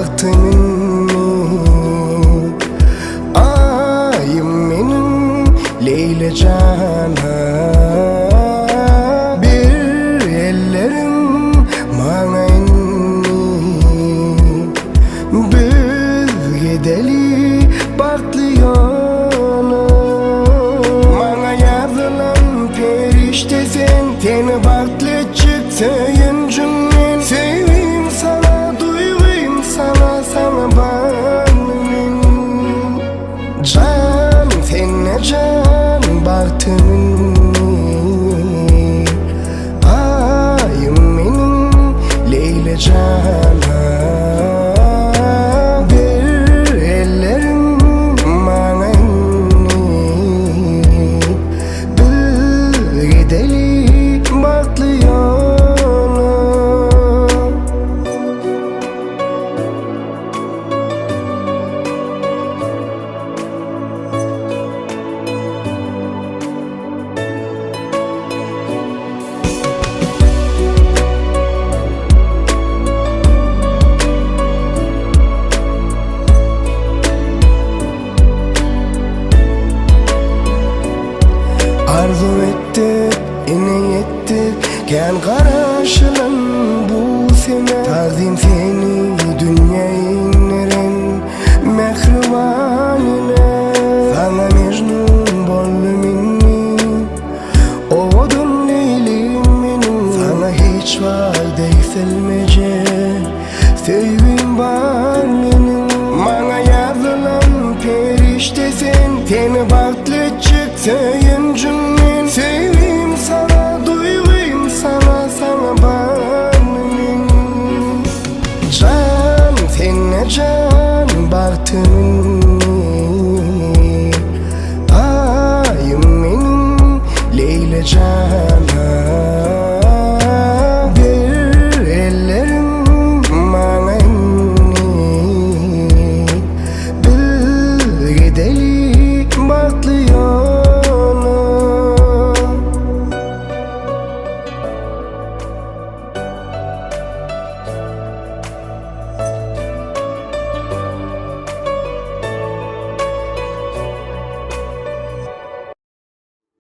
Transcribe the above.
baktın ayım benim Leyla Cana bir ellerim bana biz gideli baktlı yana bana yazılan perişte sen teni baktlı çıktı yüncümden seveyim sana duyayım sana sana bağlıyım can seninle can baktın ayım benim Leyla Cana bir ellerim bana bir gideli baktlı yana arzu ettik, yine yettik Gel karşılan bu sene Tazim seni dünya inlerin mehribanine Sana mecnun bollum inni Oğudun leylim benim Sana hiç vade yükselmeyecek Sevgim var benim Bana yazılan perişte sen Teni baktlı çıktı